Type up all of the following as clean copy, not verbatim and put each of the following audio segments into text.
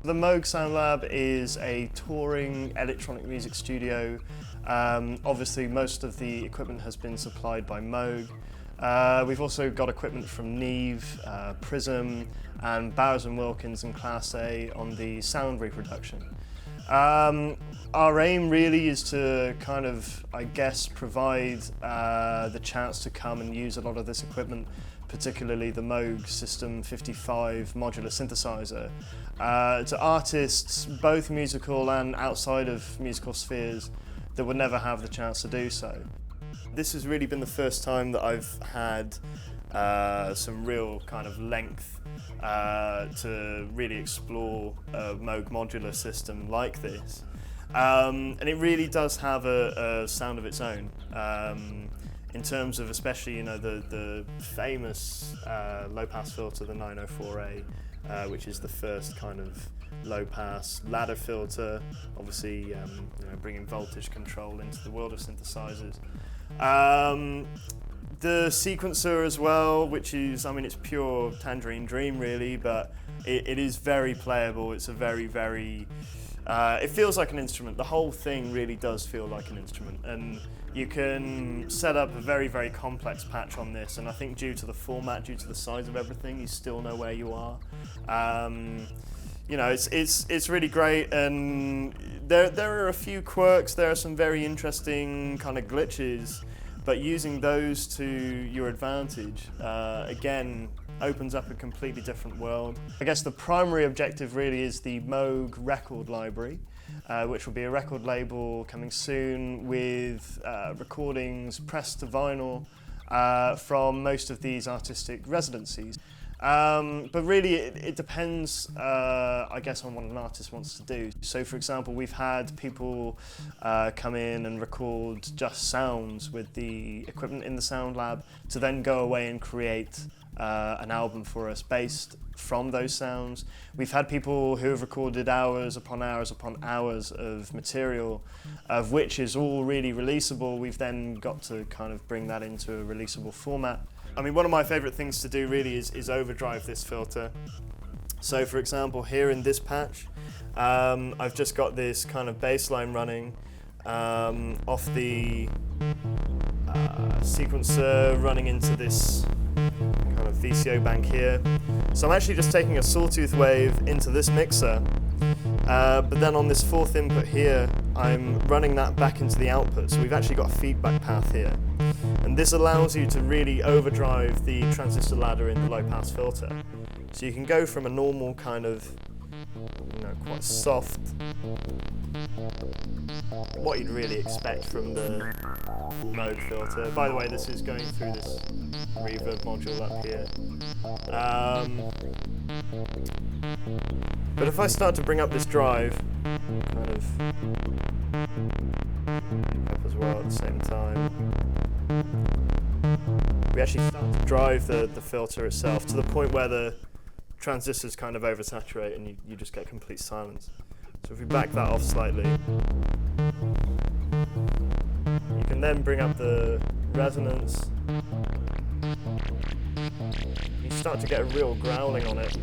The Moog SoundLab is a touring electronic music studio. Obviously most of the equipment has been supplied by Moog. We've also got equipment from Neve, Prism and Bowers & Wilkins and Class A on the sound reproduction. Our aim really is to kind of, I guess, provide the chance to come and use a lot of this equipment, particularly the Moog System 55 modular synthesizer, to artists both musical and outside of musical spheres that would never have the chance to do so. This has really been the first time that I've had some real kind of length to really explore a Moog modular system like this. And it really does have a sound of its own. In terms of especially, you know, the famous low-pass filter, the 904A, which is the first kind of low-pass ladder filter, obviously you know, bringing voltage control into the world of synthesizers. The sequencer as well, which is, I mean, it's pure Tangerine Dream really, but it is very playable. It's a very, very, it feels like an instrument. The whole thing really does feel like an instrument, and you can set up a very, very complex patch on this, and I think due to the format, due to the size of everything, you still know where you are. You know, it's really great, and there are a few quirks. There are some very interesting kind of glitches, but using those to your advantage, again, opens up a completely different world. I guess the primary objective really is the Moog record library, which will be a record label coming soon with recordings pressed to vinyl from most of these artistic residencies. But really it depends, I guess, on what an artist wants to do. So for example, we've had people come in and record just sounds with the equipment in the SoundLab to then go away and create an album for us based from those sounds. We've had people who have recorded hours upon hours upon hours of material, of which is all really releasable. We've then got to kind of bring that into a releasable format. I mean, one of my favorite things to do really is overdrive this filter. So for example, here in this patch, I've just got this kind of bass line running off the sequencer running into this kind of VCO bank here. So I'm actually just taking a sawtooth wave into this mixer, but then on this fourth input here, I'm running that back into the output. So we've actually got a feedback path here. And this allows you to really overdrive the transistor ladder in the low-pass filter. So you can go from a normal kind of, you know, quite soft, what you'd really expect from the Moog filter. By the way, this is going through this reverb module up here. But if I start to bring up this drive, kind of up as well at the same time, we actually start to drive the filter itself to the point where the transistors kind of oversaturate and you just get complete silence. So if we back that off slightly, you can then bring up the resonance. You start to get a real growling on it.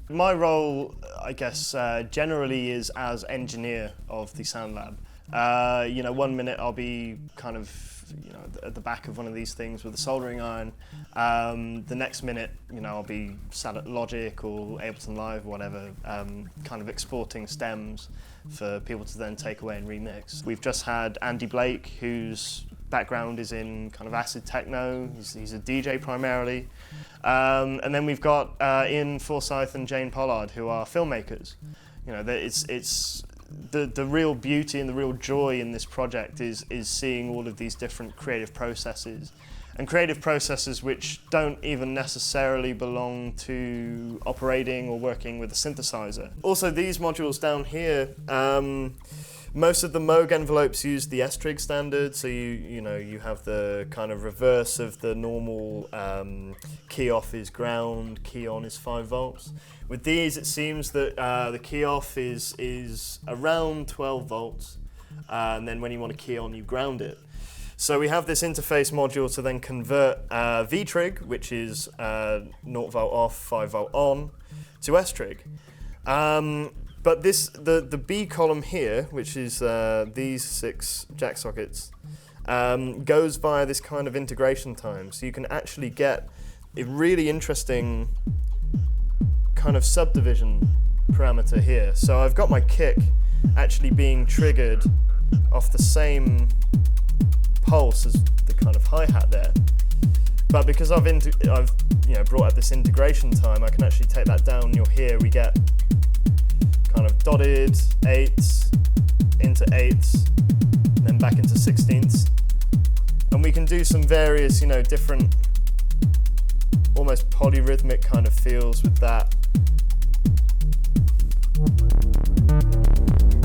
My role, I guess, generally is as engineer of the SoundLab. You know, one minute I'll be kind of, you know, at the back of one of these things with a soldering iron. The next minute, you know, I'll be sat at Logic or Ableton Live, whatever, kind of exporting stems for people to then take away and remix. We've just had Andy Blake, whose background is in kind of acid techno. He's a DJ primarily. And then we've got Ian Forsyth and Jane Pollard, who are filmmakers. You know, it's the real beauty and the real joy in this project is seeing all of these different creative processes. And creative processes which don't even necessarily belong to operating or working with a synthesizer. Also, these modules down here, Most of the Moog envelopes use the S-trig standard, so you have the kind of reverse of the normal key off is ground, key on is 5 volts. With these, it seems that the key off is around 12 volts, and then when you want to key on, you ground it. So we have this interface module to then convert V-trig, which is 0 volt off, 5 volt on, to S-trig. But the B column here, which is these 6 jack sockets, goes via this kind of integration time. So you can actually get a really interesting kind of subdivision parameter here. So I've got my kick actually being triggered off the same pulse as the kind of hi-hat there. But because I've brought out this integration time, I can actually take that down. You'll hear we get kind of dotted 8ths into 8ths, and then back into 16ths. And we can do some various, different, almost polyrhythmic kind of feels with that.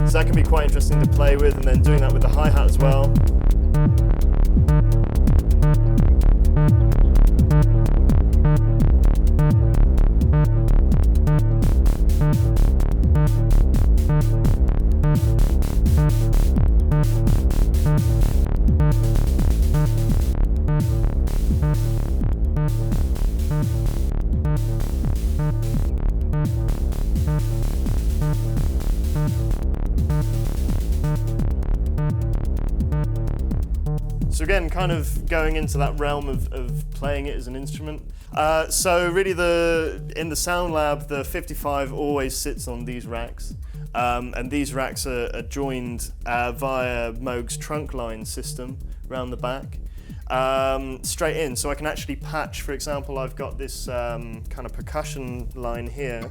So that can be quite interesting to play with, and then doing that with the hi-hat as well. So again, kind of going into that realm of playing it as an instrument. So really in the SoundLab, the 55 always sits on these racks. And these racks are joined via Moog's trunk line system around the back, straight in. So I can actually patch, for example, I've got this kind of percussion line here.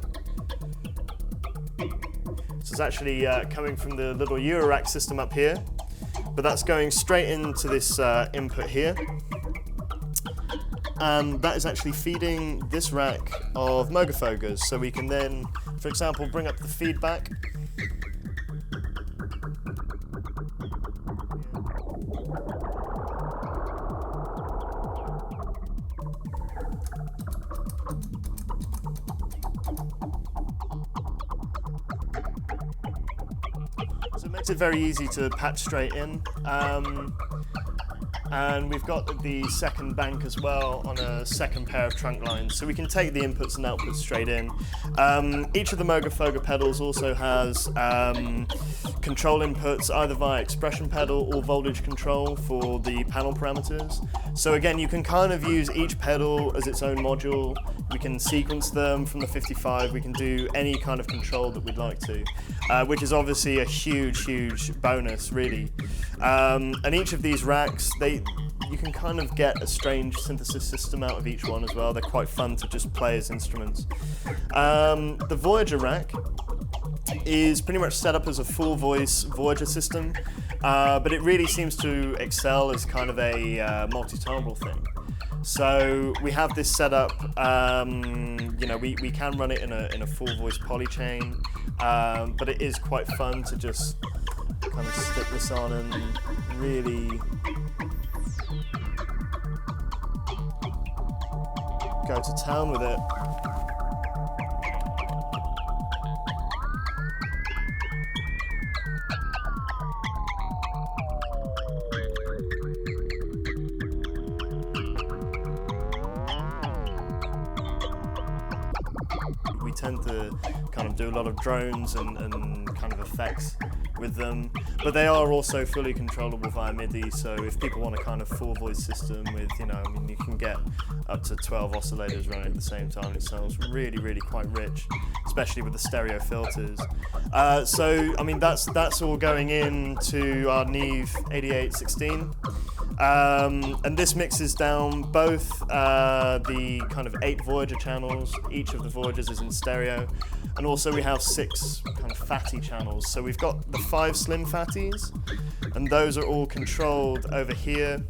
So it's actually coming from the little Eurorack system up here. But that's going straight into this input here. And that is actually feeding this rack of Moogafogers. So we can then, for example, bring up the feedback. So it makes it very easy to patch straight in. And we've got the second bank as well on a second pair of trunk lines, so we can take the inputs and outputs straight in. Each of the Moogafoga pedals also has control inputs either via expression pedal or voltage control for the panel parameters. So again, you can kind of use each pedal as its own module. We can sequence them from the 55, we can do any kind of control that we'd like to, which is obviously a huge bonus, really. And each of these racks, you can kind of get a strange synthesis system out of each one as well. They're quite fun to just play as instruments. The Voyager Rack is pretty much set up as a full voice Voyager system, but it really seems to excel as kind of a multi-timbral thing. So we have this set up, we can run it in a full voice poly chain, but it is quite fun to just kind of stick this on and really go to town with it. We tend to kind of do a lot of drones and kind of effects with them, but they are also fully controllable via MIDI, so if people want a kind of full voice system with, you can get up to 12 oscillators running at the same time. It sounds really quite rich, especially with the stereo filters. That's all going into our Neve 8816. And this mixes down both the kind of 8 Voyager channels. Each of the Voyagers is in stereo, and also we have 6 kind of fatty channels. So we've got the 5 slim fatties, and those are all controlled over here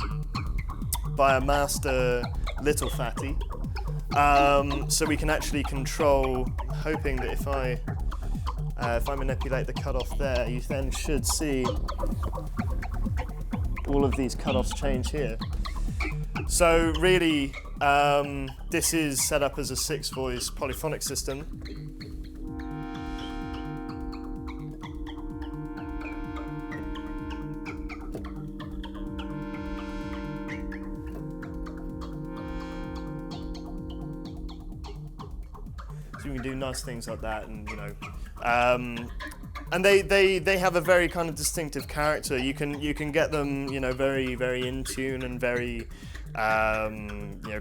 by a master little fatty. So we can actually control, hoping that if I If I manipulate the cutoff there, you then should see all of these cutoffs change here. So really, this is set up as a 6-voice polyphonic system. So you can do nice things like that, and and they have a very kind of distinctive character. You can get them very, very in tune and very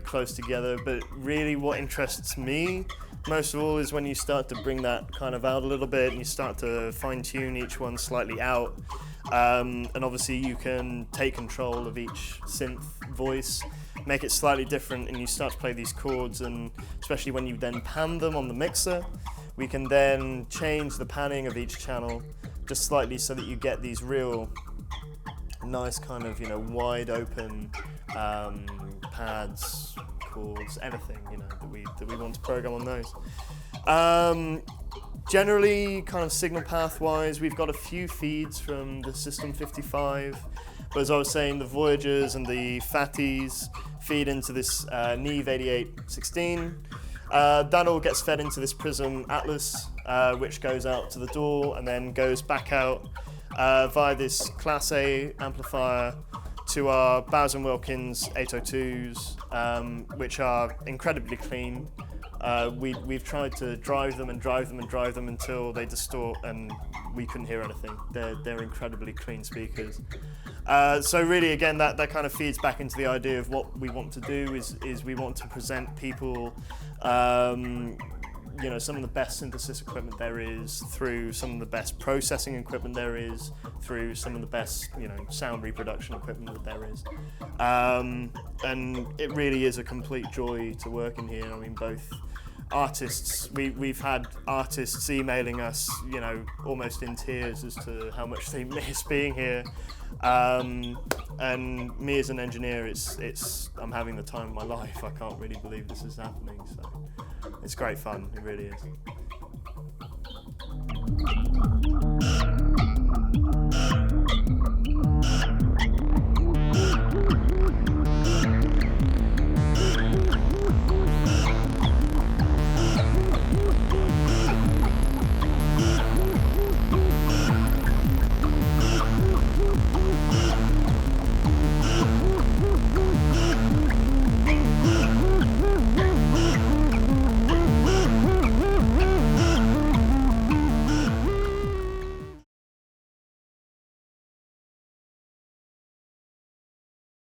close together. But really, what interests me most of all is when you start to bring that kind of out a little bit, and you start to fine tune each one slightly out. And obviously, you can take control of each synth voice, make it slightly different, and you start to play these chords. And especially when you then pan them on the mixer, we can then change the panning of each channel just slightly so that you get these real nice kind of wide open pads, chords, anything that we want to program on those. Generally, kind of signal path wise, we've got a few feeds from the System 55, but as I was saying, the Voyagers and the Fatties feed into this Neve 8816. That all gets fed into this Prism Atlas, which goes out to the door and then goes back out via this Class A amplifier to our Bowers & Wilkins 802s, which are incredibly clean. We've tried to drive them until they distort and we couldn't hear anything. They're incredibly clean speakers. So really, again, that kind of feeds back into the idea of what we want to do is we want to present people some of the best synthesis equipment there is, through some of the best processing equipment there is, through some of the best sound reproduction equipment that there is. And it really is a complete joy to work in here. I mean, both artists, we've had artists emailing us, almost in tears as to how much they miss being here. And me as an engineer, I'm having the time of my life. I can't really believe this is happening. So it's great fun. It really is.